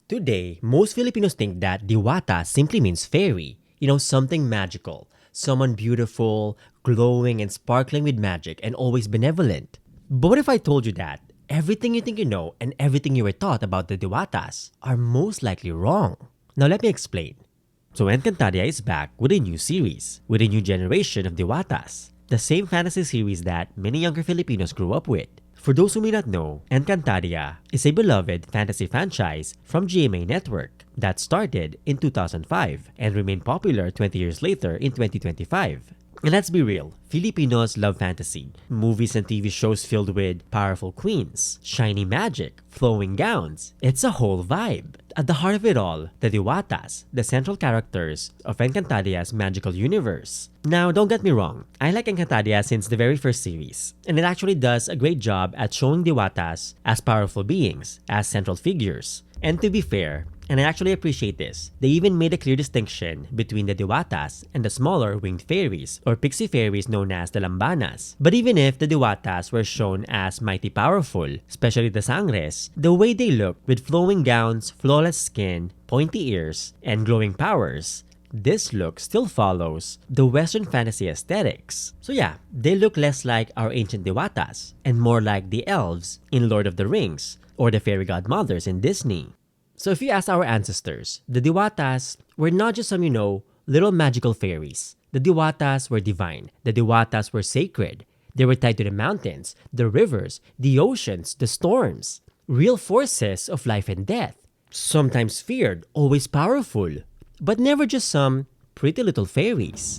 Today, most Filipinos think that Diwata simply means fairy. Something magical. Someone beautiful, glowing and sparkling with magic and always benevolent. But what if I told you that everything you think you know and everything you were taught about the Diwatas are most likely wrong? Now let me explain. So Encantadia is back with a new series, with a new generation of Diwatas. The same fantasy series that many younger Filipinos grew up with. For those who may not know, Encantadia is a beloved fantasy franchise from GMA Network that started in 2005 and remained popular 20 years later in 2025. And let's be real, Filipinos love fantasy. Movies and TV shows filled with powerful queens, shiny magic, flowing gowns. It's a whole vibe. At the heart of it all, the Diwatas, the central characters of Encantadia's magical universe. Now, don't get me wrong, I like Encantadia since the very first series, and it actually does a great job at showing Diwatas as powerful beings, as central figures. And to be fair, and I actually appreciate this, they even made a clear distinction between the Diwatas and the smaller winged fairies or pixie fairies known as the Lambanas. But even if the Diwatas were shown as mighty powerful, especially the Sangres, the way they look with flowing gowns, flawless skin, pointy ears, and glowing powers, this look still follows the Western fantasy aesthetics. So yeah, they look less like our ancient Diwatas and more like the elves in Lord of the Rings or the fairy godmothers in Disney. So if you ask our ancestors, the Diwatas were not just some, little magical fairies. The Diwatas were divine. The Diwatas were sacred. They were tied to the mountains, the rivers, the oceans, the storms. Real forces of life and death. Sometimes feared, always powerful. But never just some pretty little fairies.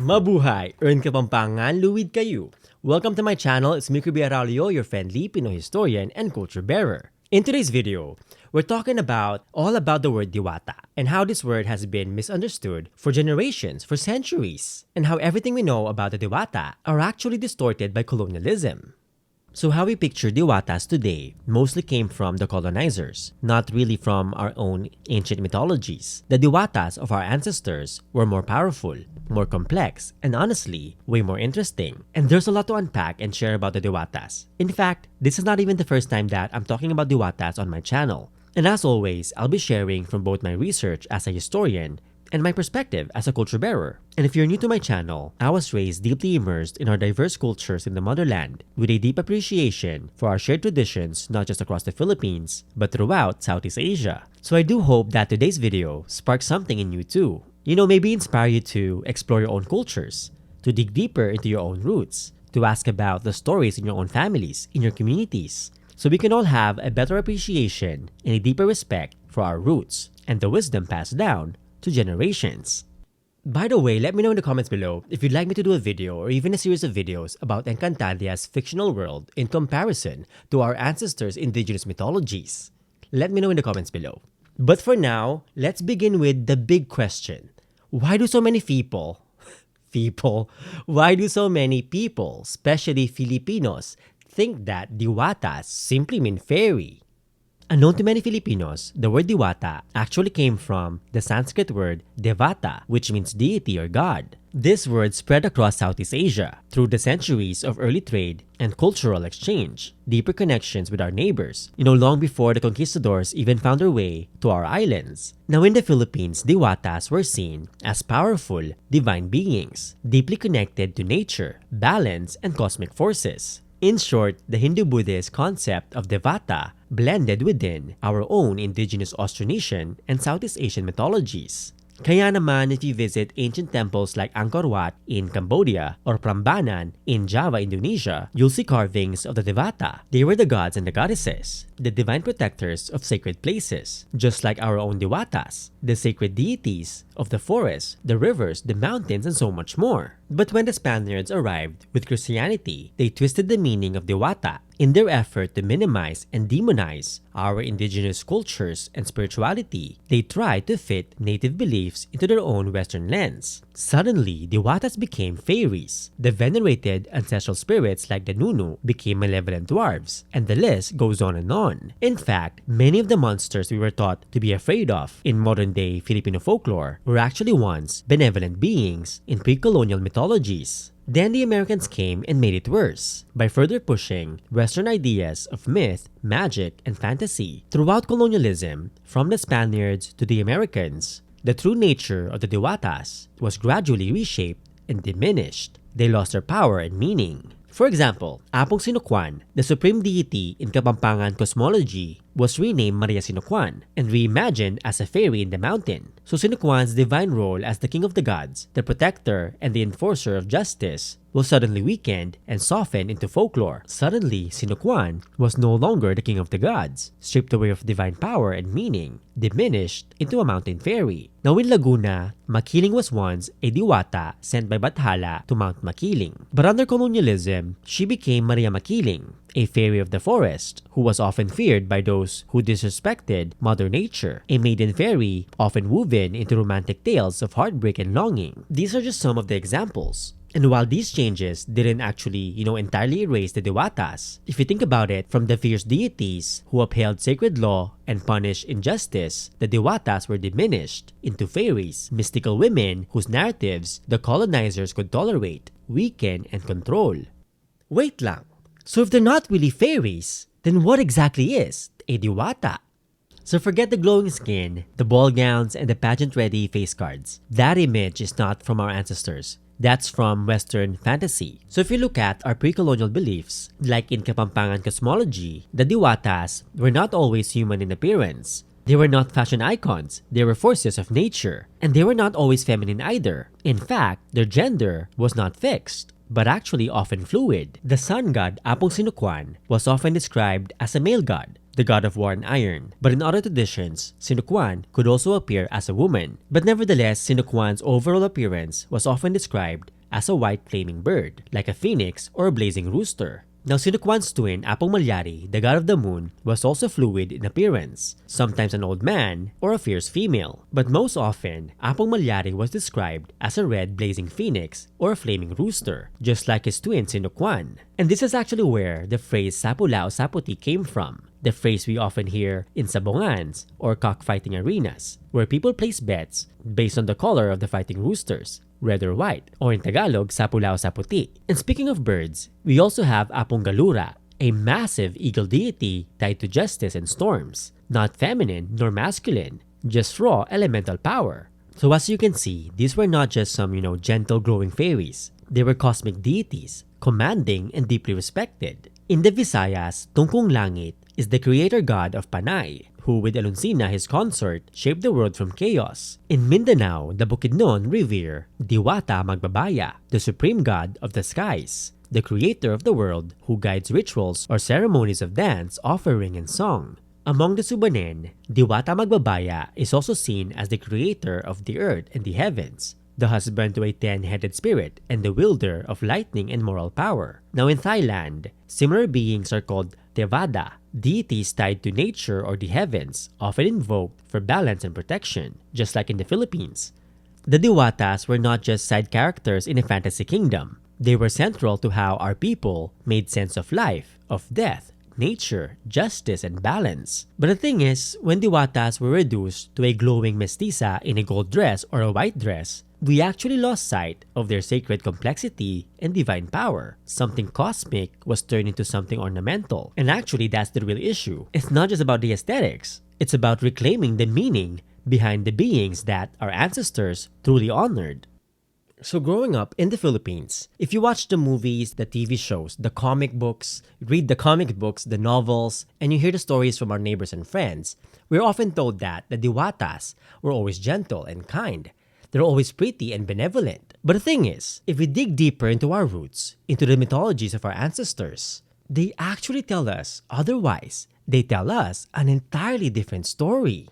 Mabuhay! Earn kapampangan, luwid kayo! Welcome to my channel, it's me Kirby Araullo, your friendly Pinoy historian and culture bearer. In today's video, we're talking all about the word Diwata and how this word has been misunderstood for generations, for centuries, and how everything we know about the Diwata are actually distorted by colonialism. So how we picture Diwatas today mostly came from the colonizers, not really from our own ancient mythologies. The Diwatas of our ancestors were more powerful, more complex, and honestly, way more interesting. And there's a lot to unpack and share about the Diwatas. In fact, this is not even the first time that I'm talking about Diwatas on my channel. And as always, I'll be sharing from both my research as a historian and my perspective as a culture bearer. And if you're new to my channel, I was raised deeply immersed in our diverse cultures in the motherland with a deep appreciation for our shared traditions not just across the Philippines, but throughout Southeast Asia. So I do hope that today's video sparks something in you too. Maybe inspire you to explore your own cultures, to dig deeper into your own roots, to ask about the stories in your own families, in your communities, so we can all have a better appreciation and a deeper respect for our roots and the wisdom passed down to generations. By the way, let me know in the comments below if you'd like me to do a video or even a series of videos about Encantadia's fictional world in comparison to our ancestors' indigenous mythologies. Let me know in the comments below. But for now, let's begin with the big question. Why do so many people, especially Filipinos, think that Diwatas simply mean fairy? Unknown to many Filipinos, the word Diwata actually came from the Sanskrit word Devata, which means deity or god. This word spread across Southeast Asia through the centuries of early trade and cultural exchange, deeper connections with our neighbors, long before the conquistadors even found their way to our islands. Now in the Philippines, Diwatas were seen as powerful, divine beings, deeply connected to nature, balance, and cosmic forces. In short, the Hindu-Buddhist concept of Devata blended within our own indigenous Austronesian and Southeast Asian mythologies. Kaya naman if you visit ancient temples like Angkor Wat in Cambodia or Prambanan in Java, Indonesia, you'll see carvings of the Devata. They were the gods and the goddesses, the divine protectors of sacred places, just like our own Diwatas, the sacred deities of the forests, the rivers, the mountains, and so much more. But when the Spaniards arrived with Christianity, they twisted the meaning of Diwata in their effort to minimize and demonize our indigenous cultures and spirituality. They tried to fit native beliefs into their own Western lens. Suddenly, Diwatas became fairies. The venerated ancestral spirits like the Nunu became malevolent dwarves, and the list goes on and on. In fact, many of the monsters we were taught to be afraid of in modern-day Filipino folklore were actually once benevolent beings in pre-colonial mythologies. Then the Americans came and made it worse by further pushing Western ideas of myth, magic, and fantasy. Throughout colonialism, from the Spaniards to the Americans, the true nature of the Diwatas was gradually reshaped and diminished. They lost their power and meaning. For example, Apong Sinukuan, the supreme deity in Kapampangan cosmology, was renamed Maria Sinukuan and reimagined as a fairy in the mountain. So Sinukuan's divine role as the king of the gods, the protector, and the enforcer of justice was suddenly weakened and softened into folklore. Suddenly, Sinukuan was no longer the king of the gods, stripped away of divine power and meaning, diminished into a mountain fairy. Now in Laguna, Makiling was once a Diwata sent by Bathala to Mount Makiling. But under colonialism, she became Maria Makiling, a fairy of the forest who was often feared by those who disrespected Mother Nature, a maiden fairy often woven into romantic tales of heartbreak and longing. These are just some of the examples. And while these changes didn't actually, entirely erase the Diwatas, if you think about it, from the fierce deities who upheld sacred law and punished injustice, the Diwatas were diminished into fairies, mystical women whose narratives the colonizers could tolerate, weaken, and control. Wait lang. So if they're not really fairies, then what exactly is a Diwata? So forget the glowing skin, the ball gowns, and the pageant-ready face cards. That image is not from our ancestors. That's from Western fantasy. So if you look at our pre-colonial beliefs, like in Kapampangan cosmology, the Diwatas were not always human in appearance. They were not fashion icons, they were forces of nature. And they were not always feminine either. In fact, their gender was not fixed, but actually often fluid. The sun god Apong Sinukuan was often described as a male god, the god of war and iron. But in other traditions, Sinukuan could also appear as a woman. But nevertheless, Sinukuan's overall appearance was often described as a white flaming bird, like a phoenix or a blazing rooster. Now, Sinukuan's twin, Apong Malyari, the god of the moon, was also fluid in appearance, sometimes an old man or a fierce female. But most often, Apong Malyari was described as a red blazing phoenix or a flaming rooster, just like his twin Sinukuan. And this is actually where the phrase Sapulao Saputi came from, the phrase we often hear in sabongans or cockfighting arenas, where people place bets based on the color of the fighting roosters, red or white, or in Tagalog, Sapulao Saputi. And speaking of birds, we also have Apong Galura, a massive eagle deity tied to justice and storms, not feminine nor masculine, just raw elemental power. So as you can see, these were not just some, gentle glowing fairies. They were cosmic deities, commanding and deeply respected. In the Visayas, Tungkong Langit is the creator god of Panay, who with Aluncina, his consort, shaped the world from chaos. In Mindanao, the Bukidnon revere Diwata Magbabaya, the supreme god of the skies, the creator of the world who guides rituals or ceremonies of dance, offering, and song. Among the Subanen, Diwata Magbabaya is also seen as the creator of the earth and the heavens, the husband to a 10-headed spirit, and the wielder of lightning and moral power. Now in Thailand, similar beings are called Devada, deities tied to nature or the heavens, often invoked for balance and protection, just like in the Philippines. The Diwatas were not just side characters in a fantasy kingdom. They were central to how our people made sense of life, of death, nature, justice, and balance. But the thing is, when Diwatas were reduced to a glowing mestiza in a gold dress or a white dress, we actually lost sight of their sacred complexity and divine power. Something cosmic was turned into something ornamental. And actually, that's the real issue. It's not just about the aesthetics. It's about reclaiming the meaning behind the beings that our ancestors truly honored. So growing up in the Philippines, if you watch the movies, the TV shows, the comic books, read the comic books, the novels, and you hear the stories from our neighbors and friends, we're often told that the Diwatas were always gentle and kind. They're always pretty and benevolent. But the thing is, if we dig deeper into our roots, into the mythologies of our ancestors, they actually tell us otherwise. They tell us an entirely different story.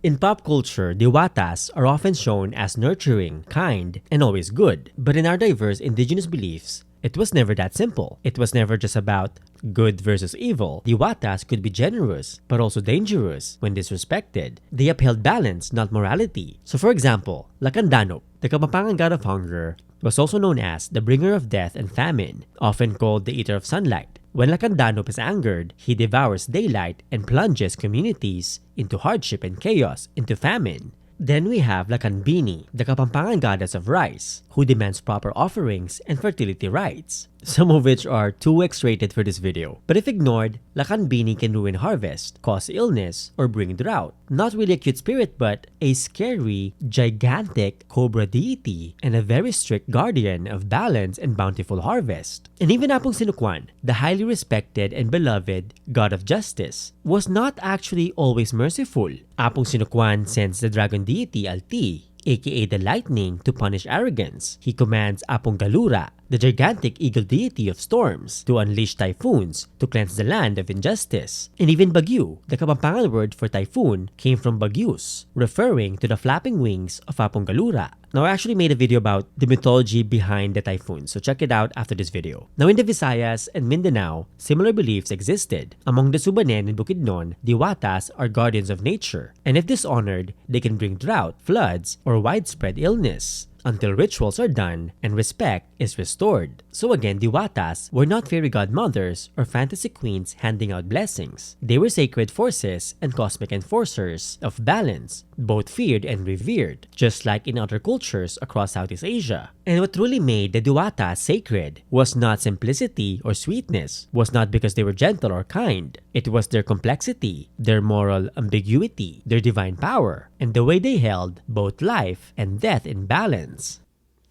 In pop culture, Diwatas are often shown as nurturing, kind, and always good. But in our diverse indigenous beliefs, it was never that simple. It was never just about good versus evil. Diwatas could be generous, but also dangerous when disrespected. They upheld balance, not morality. So for example, Lacandanop, the Kapampangan god of hunger, was also known as the bringer of death and famine, often called the eater of sunlight. When Lacandanop is angered, he devours daylight and plunges communities into hardship and chaos, into famine. Then we have Lakanbini, the Kapampangan goddess of rice, who demands proper offerings and fertility rites, some of which are too X-rated for this video. But if ignored, Lakanbini can ruin harvest, cause illness, or bring drought. Not really a cute spirit, but a scary, gigantic cobra deity and a very strict guardian of balance and bountiful harvest. And even Apong Sinukwan, the highly respected and beloved god of justice, was not actually always merciful. Apong Sinukwan sends the dragon deity Alti, aka the lightning, to punish arrogance. He commands Apong Galura, the gigantic eagle deity of storms, to unleash typhoons to cleanse the land of injustice. And even Bagyu, the Kapampangan word for typhoon, came from Bagyus, referring to the flapping wings of Apong Galura. Now, I actually made a video about the mythology behind the typhoon, so check it out after this video. Now, in the Visayas and Mindanao, similar beliefs existed. Among the Subanen and Bukidnon, Diwatas are guardians of nature, and if dishonored, they can bring drought, floods, or widespread illness, until rituals are done and respect is restored. So again, Diwatas were not fairy godmothers or fantasy queens handing out blessings. They were sacred forces and cosmic enforcers of balance, both feared and revered, just like in other cultures across Southeast Asia. And what truly made the Diwata sacred was not simplicity or sweetness, was not because they were gentle or kind. It was their complexity, their moral ambiguity, their divine power, and the way they held both life and death in balance.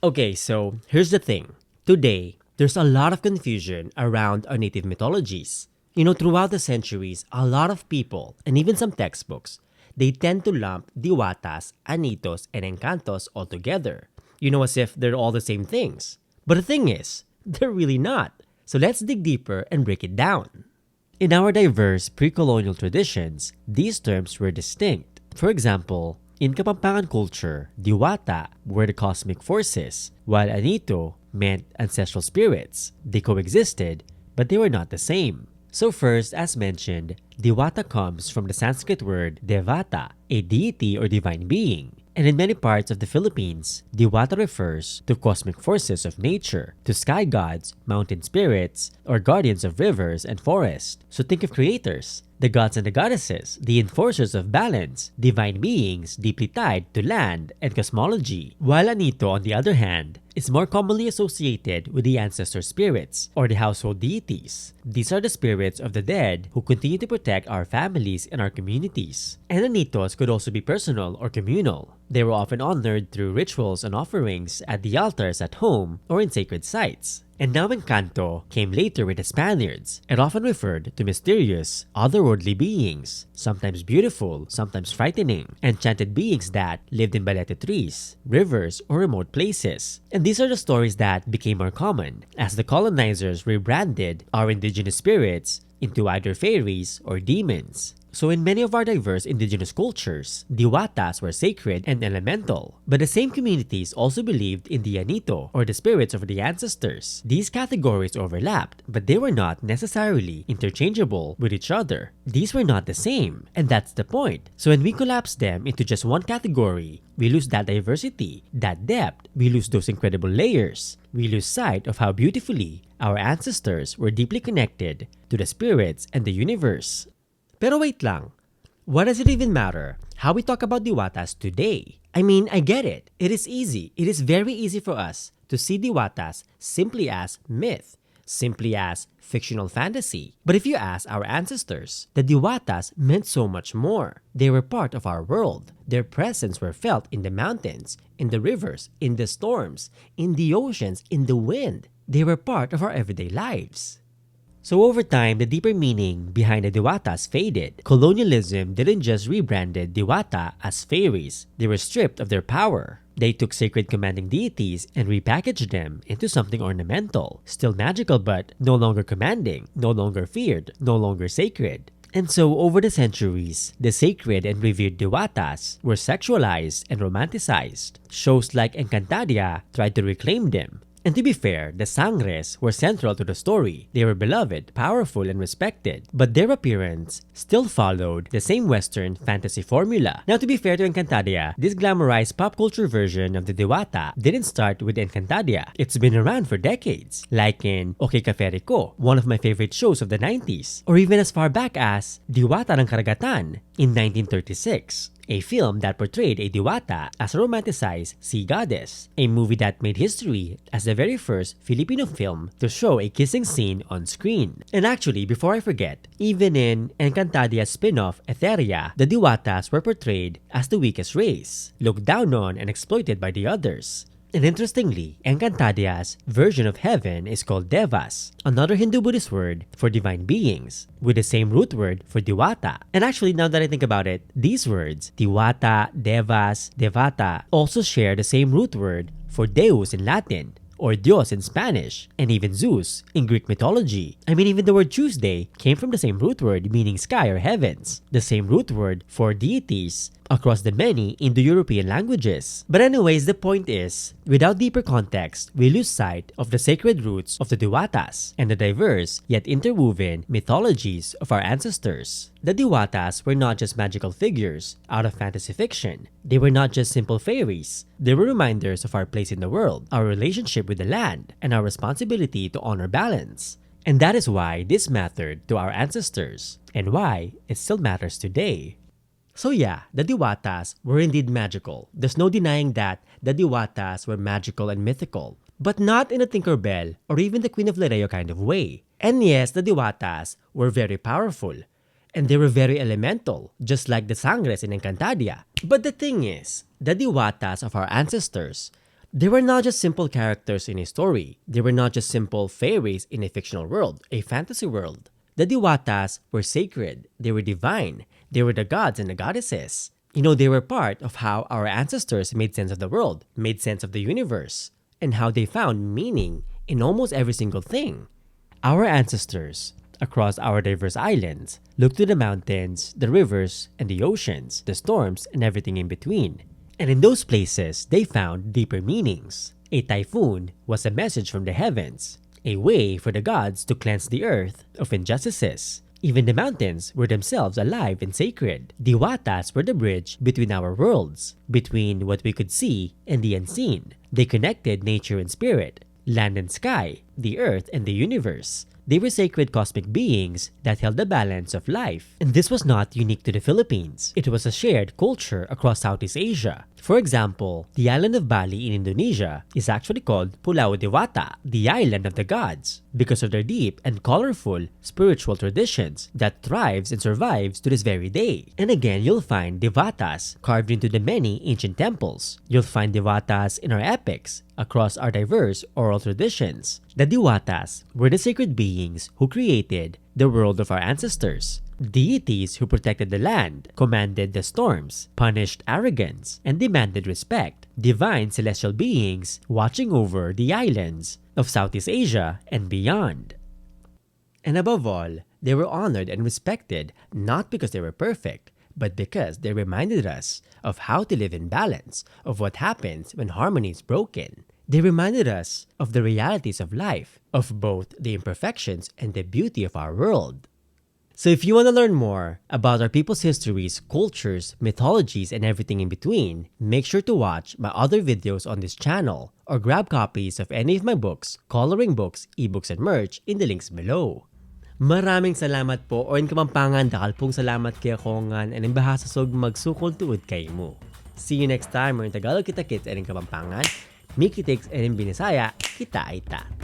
Okay, so here's the thing. Today, there's a lot of confusion around our native mythologies. You know, throughout the centuries, a lot of people, and even some textbooks, they tend to lump Diwatas, Anitos, and Engkantos all together. You know, as if they're all the same things. But the thing is, they're really not. So let's dig deeper and break it down. In our diverse pre-colonial traditions, these terms were distinct. For example, in Kapampangan culture, Diwata were the cosmic forces, while Anito meant ancestral spirits. They coexisted, but they were not the same. So first, as mentioned, Diwata comes from the Sanskrit word Devata, a deity or divine being. And in many parts of the Philippines, Diwata refers to cosmic forces of nature, to sky gods, mountain spirits, or guardians of rivers and forests. So think of creators, the gods and the goddesses, the enforcers of balance, divine beings deeply tied to land and cosmology. While Anito, on the other hand, is more commonly associated with the ancestor spirits or the household deities. These are the spirits of the dead who continue to protect our families and our communities. And Anitos could also be personal or communal. They were often honored through rituals and offerings at the altars at home or in sacred sites. And now Engkanto came later with the Spaniards. It often referred to mysterious, otherworldly beings, sometimes beautiful, sometimes frightening, enchanted beings that lived in balete trees, rivers, or remote places. And these are the stories that became more common as the colonizers rebranded our indigenous spirits into either fairies or demons. So in many of our diverse indigenous cultures, Diwatas were sacred and elemental. But the same communities also believed in the Anito, or the spirits of the ancestors. These categories overlapped, but they were not necessarily interchangeable with each other. These were not the same, and that's the point. So when we collapse them into just one category, we lose that diversity, that depth, we lose those incredible layers. We lose sight of how beautifully our ancestors were deeply connected to the spirits and the universe. Pero wait lang, what does it even matter how we talk about Diwatas today? I mean, I get it. It is easy. It is very easy for us to see Diwatas simply as myth, simply as fictional fantasy. But if you ask our ancestors, the Diwatas meant so much more. They were part of our world. Their presence were felt in the mountains, in the rivers, in the storms, in the oceans, in the wind. They were part of our everyday lives. So over time, the deeper meaning behind the Diwatas faded. Colonialism didn't just rebranded Diwata as fairies. They were stripped of their power. They took sacred commanding deities and repackaged them into something ornamental. Still magical, but no longer commanding, no longer feared, no longer sacred. And so, over the centuries, the sacred and revered Diwatas were sexualized and romanticized. Shows like Encantadia tried to reclaim them. And to be fair, the Sangres were central to the story. They were beloved, powerful, and respected. But their appearance still followed the same Western fantasy formula. Now, to be fair to Encantadia, this glamorized pop culture version of the Diwata didn't start with Encantadia. It's been around for decades. Like in Okay Cafe Rico, one of my favorite shows of the 90s. Or even as far back as Diwata ng Karagatan in 1936. a film that portrayed a Diwata as a romanticized sea goddess, a movie that made history as the very first Filipino film to show a kissing scene on screen. And actually, before I forget, even in Encantadia's spin-off Etheria, the Diwatas were portrayed as the weakest race, looked down on and exploited by the others. And interestingly, Encantadia's version of heaven is called Devas, another Hindu-Buddhist word for divine beings, with the same root word for Diwata. And actually, now that I think about it, these words, Diwata, Devas, Devata, also share the same root word for Deus in Latin, or Dios in Spanish, and even Zeus in Greek mythology. I mean, even the word Tuesday came from the same root word meaning sky or heavens, the same root word for deities across the many Indo-European languages. But anyways, the point is, without deeper context, we lose sight of the sacred roots of the Diwatas and the diverse yet interwoven mythologies of our ancestors. The Diwatas were not just magical figures out of fantasy fiction. They were not just simple fairies. They were reminders of our place in the world, our relationship with the land, and our responsibility to honor balance. And that is why this mattered to our ancestors, and why it still matters today. So yeah, the Diwatas were indeed magical. There's no denying that the Diwatas were magical and mythical, but not in a Tinkerbell or even the Queen of Lereo kind of way. And yes, the Diwatas were very powerful, and they were very elemental, just like the Sangres in Encantadia. But the thing is, the Diwatas of our ancestors, they were not just simple characters in a story. They were not just simple fairies in a fictional world, a fantasy world. The Diwatas were sacred, they were divine, they were the gods and the goddesses. They were part of how our ancestors made sense of the world, made sense of the universe, and how they found meaning in almost every single thing. Our ancestors, across our diverse islands, looked to the mountains, the rivers, and the oceans, the storms, and everything in between. And in those places, they found deeper meanings. A typhoon was a message from the heavens, a way for the gods to cleanse the earth of injustices. Even the mountains were themselves alive and sacred. Diwatas were the bridge between our worlds, between what we could see and the unseen. They connected nature and spirit, land and sky, the earth and the universe. They were sacred cosmic beings that held the balance of life. And this was not unique to the Philippines. It was a shared culture across Southeast Asia. For example, the island of Bali in Indonesia is actually called Pulau Dewata, the island of the gods, because of their deep and colorful spiritual traditions that thrives and survives to this very day. And again, you'll find Diwatas carved into the many ancient temples. You'll find Diwatas in our epics across our diverse oral traditions. The Diwatas were the sacred beings who created the world of our ancestors. Deities who protected the land, commanded the storms, punished arrogance, and demanded respect. Divine celestial beings watching over the islands of Southeast Asia and beyond. And above all, they were honored and respected not because they were perfect, but because they reminded us of how to live in balance, of what happens when harmony is broken. They reminded us of the realities of life, of both the imperfections and the beauty of our world. So if you want to learn more about our people's histories, cultures, mythologies, and everything in between, make sure to watch my other videos on this channel or grab copies of any of my books, coloring books, ebooks, and merch in the links below. Maraming salamat po o in Kapampangan, dakal pong salamat kay Kongan and in bahasa sog magsukol tuod kay mo. See you next time or in Tagalog kita kits and in Kapampangan, Miki Tix and in Binisaya, kita aita.